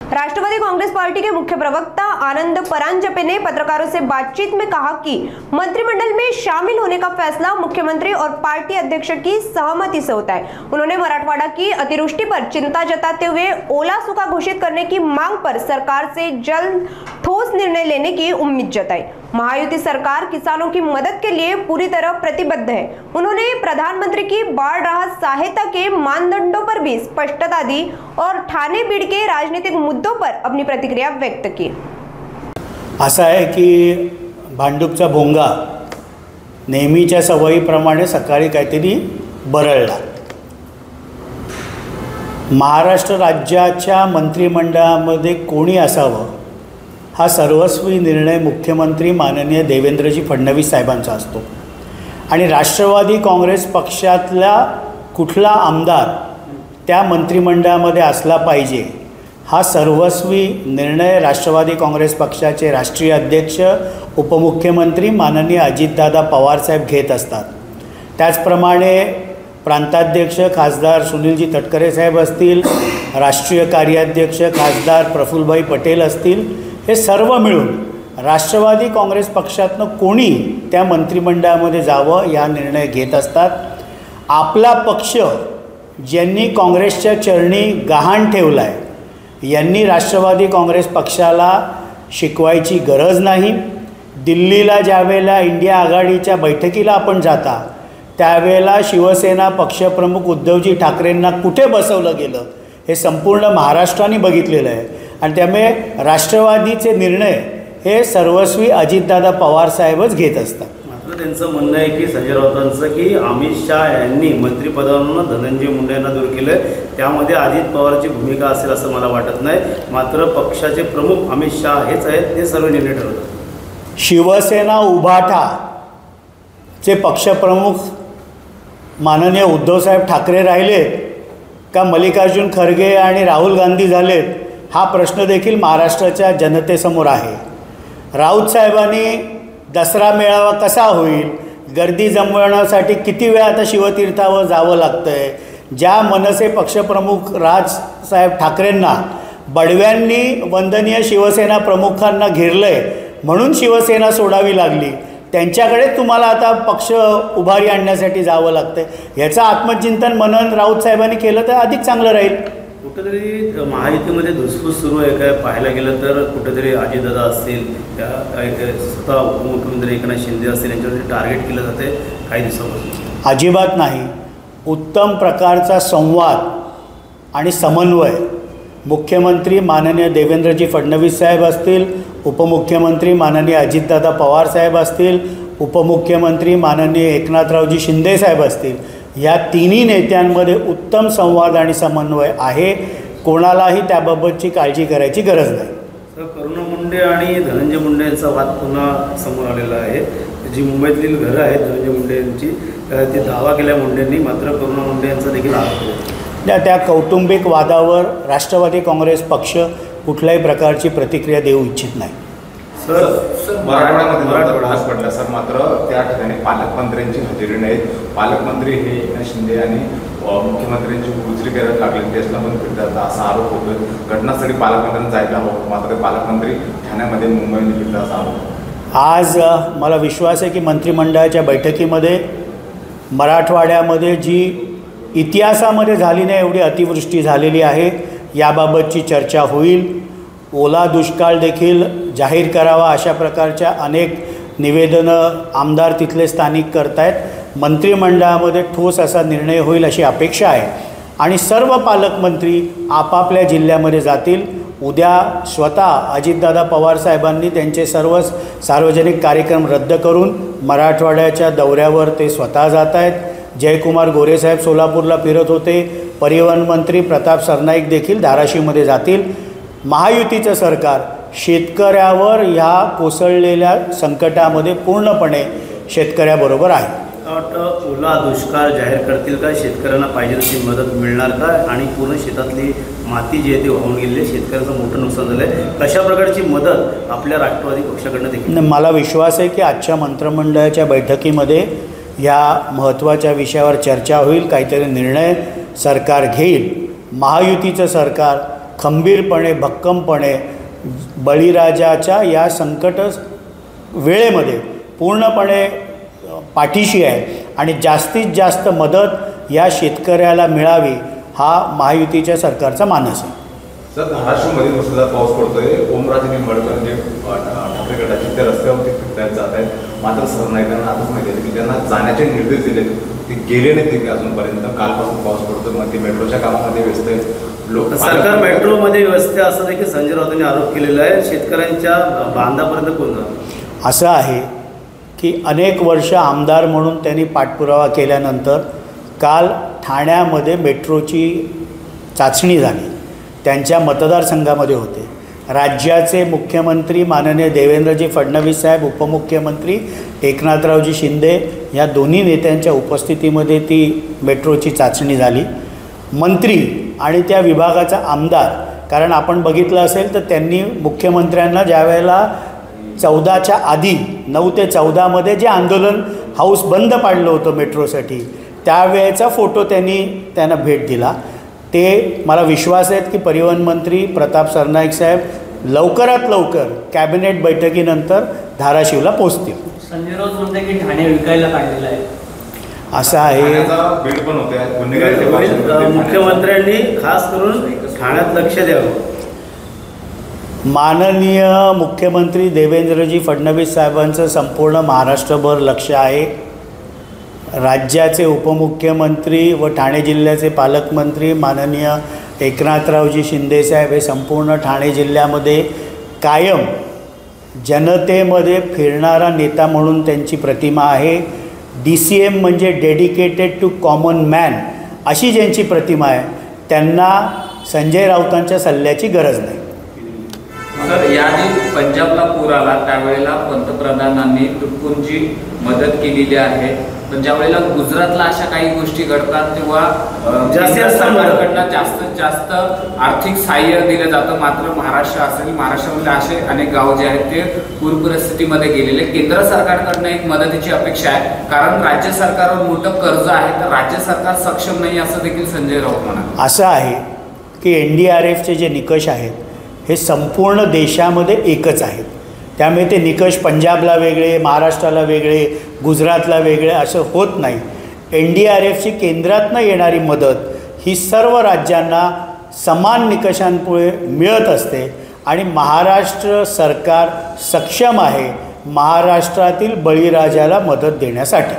Rashtrawadi Congress party के मुख्य प्रवक्ता आनंद परांजपे ने पत्रकारों से बातचीत में कहा कि मंत्रिमंडल में शामिल होने का फैसला मुख्यमंत्री और पार्टी अध्यक्ष की सहमति से होता है। उन्होंने मराठवाड़ा की अतिवृष्टि पर चिंता जताते हुए ओला सूखा घोषित करने की मांग पर सरकार से जल्द ठोस निर्णय लेने की उम्मीद जताई। महायुति सरकार किसानों की मदद के लिए पूरी तरह प्रतिबद्ध है। उन्होंने प्रधानमंत्री की बाढ़ राहत सहायता के मानदंडों पर भी स्पष्टता दी और ठाणे बीड के राजनीतिक मुद्दों पर अपनी प्रतिक्रिया व्यक्त की। असं आहे की भांडूपचा भोंगा नेहमीच्या सवयीप्रमाणे सकाळी काहीतरी बरळला। महाराष्ट्र राज्याच्या मंत्रिमंडळामध्ये कोणी असावं हा सर्वस्वी निर्णय मुख्यमंत्री माननीय देवेंद्रजी फडणवीस साहेबांचा असतो आणि राष्ट्रवादी काँग्रेस पक्षातला कुठला आमदार त्या मंत्रिमंडळामध्ये असला पाहिजे हा सर्वस्वी निर्णय राष्ट्रवादी काँग्रेस पक्षाचे राष्ट्रीय अध्यक्ष उपमुख्यमंत्री माननीय अजितदादा पवार साहेब घेत असतात। त्याचप्रमाणे प्रांताध्यक्ष खासदार सुनीलजी तटकरे साहेब असतील, राष्ट्रीय कार्याध्यक्ष खासदार प्रफुल्लभाई पटेल असतील, हे सर्व मिळून राष्ट्रवादी काँग्रेस पक्षातनं कोणी त्या मंत्रिमंडळामध्ये जावं या निर्णय घेत असतात। आपला पक्ष ज्यांनी काँग्रेसच्या चरणी गहाण ठेवला आहे यांनी राष्ट्रवादी काँग्रेस पक्षाला शिकवायची गरज नाही। दिल्लीला ज्यावेळेला इंडिया आघाडीच्या बैठकीला आपण जाता त्यावेळेला शिवसेना पक्षप्रमुख उद्धवजी ठाकरेंना कुठे बसवलं गेलं हे संपूर्ण महाराष्ट्राने बघितलेलं आहे आणि त्यामुळे राष्ट्रवादीचे निर्णय हे सर्वस्वी अजितदादा पवार साहेबच घेत असतात। मात्र त्यांचं म्हणणं आहे की संजय राऊतांचं की अमित शाह यांनी मंत्रिपदावरून धनंजय मुंडे यांना दूर केलं, त्यामध्ये अजित पवारची भूमिका असेल असं मला वाटत नाही। मात्र पक्षाचे प्रमुख अमित शाह हेच आहेत, ते सर्व निर्णय ठरवतात। शिवसेना उभाटा चे पक्षप्रमुख माननीय उद्धवसाहेब ठाकरे राहिलेत का मल्लिकार्जुन खरगे आणि राहुल गांधी झालेत हा प्रश्न देखील महाराष्ट्राच्या जनतेसमोर आहे। राऊत साहेबांनी दसरा मेळावा कसा होईल, गर्दी जमवण्यासाठी किती वेळा आता शिवतीर्थावर जावं लागतं आहे। ज्या मनसे पक्षप्रमुख राजसाहेब ठाकरेंना बडव्यांनी वंदनीय शिवसेना प्रमुखांना घेरलं आहे म्हणून शिवसेना सोडावी लागली, त्यांच्याकडे तुम्हाला आता पक्ष उभारी आणण्यासाठी जावं लागतं आहे। याचं आत्मचिंतन मनन राऊत साहेबांनी केलं तर अधिक चांगलं राहील। कुठेतरी महायुतीमध्ये धुसफूस सुरू आहे काय पाहायला गेलं तर कुठेतरी अजितदादा असतील, त्या स्वतः उपमुख्यमंत्री एकनाथ शिंदे असतील यांच्यावरती टार्गेट केलं जाते काही दिवसापासून। अजिबात नाही। उत्तम प्रकारचा संवाद आणि समन्वय मुख्यमंत्री माननीय देवेंद्रजी फडणवीस साहेब असतील, उपमुख्यमंत्री माननीय अजितदादा पवार साहेब असतील, उपमुख्यमंत्री माननीय एकनाथरावजी शिंदे साहेब असतील, या तिन्ही नेत्यांमध्ये उत्तम संवाद आणि समन्वय आहे। कोणालाही त्याबाबतची काळजी करायची गरज नाही। सर, करुणा मुंडे आणि धनंजय मुंडे यांचा वाद पुन्हा समोर आलेला आहे। जी मुंबईतील घरं आहेत धनंजय मुंडे यांची, ती दावा केल्या मुंडेंनी, मात्र करुणा मुंडे यांचा देखील आरोप आहे। त्या कौटुंबिक वादावर राष्ट्रवादी काँग्रेस पक्ष कुठल्याही प्रकारची प्रतिक्रिया देऊ इच्छित नाही। सर, मराठवाड्यामध्ये भाग पडला सर, मात्र त्या ठिकाणी पालकमंत्र्यांची हजेरी नाही। पालकमंत्री हे एकनाथ शिंदे आणि मुख्यमंत्र्यांची उजरी करायला लागले, त्याला पण फिरतात असा आरोप होतोय। घटनास्थळी पालकमंत्र्यांना जायला हवं, मात्र पालकमंत्री ठाण्यामध्ये मुंबईने फिरतात असा आरोप। आज मला विश्वास आहे की मंत्रिमंडळाच्या बैठकीमध्ये मराठवाड्यामध्ये जी इतिहासामध्ये झाली नाही एवढी अतिवृष्टी झालेली आहे याबाबतची चर्चा होईल। ओला दुष्काळ देखील जाहीर करावा अशा प्रकारच्या अनेक निवेदनं आमदार तिथले स्थानिक करतायत। मंत्रिमंडळामध्ये ठोस असा निर्णय होईल अशी अपेक्षा आहे आणि सर्व पालकमंत्री आपापल्या जिल्ह्यामध्ये जातील। उद्या स्वतः अजितदादा पवार साहेबांनी त्यांचे सर्व सार्वजनिक कार्यक्रम रद्द करून मराठवाड्याच्या दौऱ्यावर ते स्वतः जात आहेत। जयकुमार गोरे साहेब सोलापूरला फिरत होते, परिवहन मंत्री प्रताप सरनाईक देखील धाराशिवमध्ये जातील। महायुतीचं सरकार शेतकऱ्यावर ह्या कोसळलेल्या संकटामध्ये पूर्णपणे शेतकऱ्याबरोबर आहे। ओला दुष्काळ जाहीर करतील का, शेतकऱ्यांना पाहिजे तशी मदत मिळणार का, आणि पूर्ण शेतातली माती जी आहे ती वाहून गेलेली आहे, शेतकऱ्यांचं मोठं नुकसान झालं आहे, कशा प्रकारची मदत आपल्या राष्ट्रवादी पक्षाकडनं देखील? मला विश्वास आहे की आजच्या मंत्रिमंडळाच्या बैठकीमध्ये या महत्त्वाच्या विषयावर चर्चा होईल, काहीतरी निर्णय सरकार घेईल। महायुतीचं सरकार खंबीरपणे भक्कमपणे बळीराजाच्या या संकट वेळेमध्ये पूर्णपणे पाठीशी आहे आणि जास्तीत जास्त मदत या शेतकऱ्याला मिळावी हा महायुतीच्या सरकारचा मानस आहे. सर, धाराशिवमध्ये मुसळधार पाऊस पडतोय. ओमराजे निंबाळकर जे ठाकरे गटाचे ते रस्त्यावरती फिरतायत जात आहेत, मात्र सरनाईकांना आताच माहिती आहे की त्यांना जाण्याचे निर्देश दिले, ते गेले नाही ते अजूनपर्यंत. कालपासून पाऊस पडतो, मग ते मेट्रोच्या कामामध्ये व्यस्त आहेत. लोक सरकार मेट्रोमध्ये व्यस्त असं देखील संजय राऊतांनी आरोप केलेला आहे. शेतकऱ्यांच्या बांधापर्यंत कोण जातं? असं आहे की अनेक वर्ष आमदार म्हणून त्यांनी पाठपुरावा केल्यानंतर काल ठाण्यामध्ये मेट्रोची चाचणी झाली. त्यांच्या मतदारसंघामध्ये होते. राज्याचे मुख्यमंत्री माननीय देवेंद्रजी फडणवीस साहेब, उपमुख्यमंत्री एकनाथरावजी शिंदे या दोन्ही नेत्यांच्या उपस्थितीमध्ये ती मेट्रोची चाचणी झाली. मंत्री आणि त्या विभागाचा आमदार, कारण आपण बघितलं असेल तर त्यांनी मुख्यमंत्र्यांना ज्यावेळेला 14च्या आधी 9 ते 14मध्ये जे आंदोलन हाऊस बंद पाडलं होतं मेट्रोसाठी, त्यावेळेचा फोटो त्यांना भेट दिला. ते मला विश्वास आहे की परिवहन मंत्री प्रताप सरनाईक साहेब लवकरात लवकर कॅबिनेट बैठकीनंतर धाराशिवला पोहोचतील. संजय राऊत म्हणते की ठाणे विकायला काढलेलं आहे. असं आहे. बीड पण होते. मुख्यमंत्र्यांनी खास करून ठाण्यात लक्ष द्यावं. माननीय मुख्यमंत्री देवेंद्रजी फडणवीस साहेबांचं संपूर्ण महाराष्ट्रभर लक्ष आहे. राज्याचे उपमुख्यमंत्री व ठाणे जिल्ह्याचे पालकमंत्री माननीय एकनाथरावजी शिंदेसाहेब हे संपूर्ण ठाणे जिल्ह्यामध्ये कायम जनतेमध्ये फिरणारा नेता म्हणून त्यांची प्रतिमा आहे. DCM म्हणजे डेडिकेटेड टू कॉमन मॅन अशी ज्यांची प्रतिमा आहे, त्यांना संजय राऊतांच्या सल्ल्याची गरज नाही. सर, याआधी पंजाबला पूर आला त्यावेळेला पंतप्रधानांनी तुटपुंजी मदत केलेली आहे, पण ज्यावेळेला गुजरातला अशा काही गोष्टी घडतात तेव्हा सरकारकडनं जास्तीत जास्त आर्थिक सहाय्य दिलं जातं. मात्र महाराष्ट्र असेल, महाराष्ट्रामध्ये असे अनेक गाव जे आहेत ते पूर परिस्थितीमध्ये गेलेले. केंद्र सरकारकडनं एक मदतीची अपेक्षा आहे, कारण राज्य सरकारवर मोठं कर्ज आहे, तर राज्य सरकार सक्षम नाही असं देखील संजय राऊत म्हणाले. असं आहे की NDRFचे जे निकष आहेत हे संपूर्ण देशामध्ये एकच आहेत. त्यामुळे ते निकष पंजाबला वेगळे, महाराष्ट्राला वेगळे, गुजरातला वेगळे असं होत नाही. NDRFची केंद्रातनं येणारी मदत ही सर्व राज्यांना समान निकषांपुढे मिळत असते आणि महाराष्ट्र सरकार सक्षम आहे महाराष्ट्रातील बळीराजाला मदत देण्यासाठी.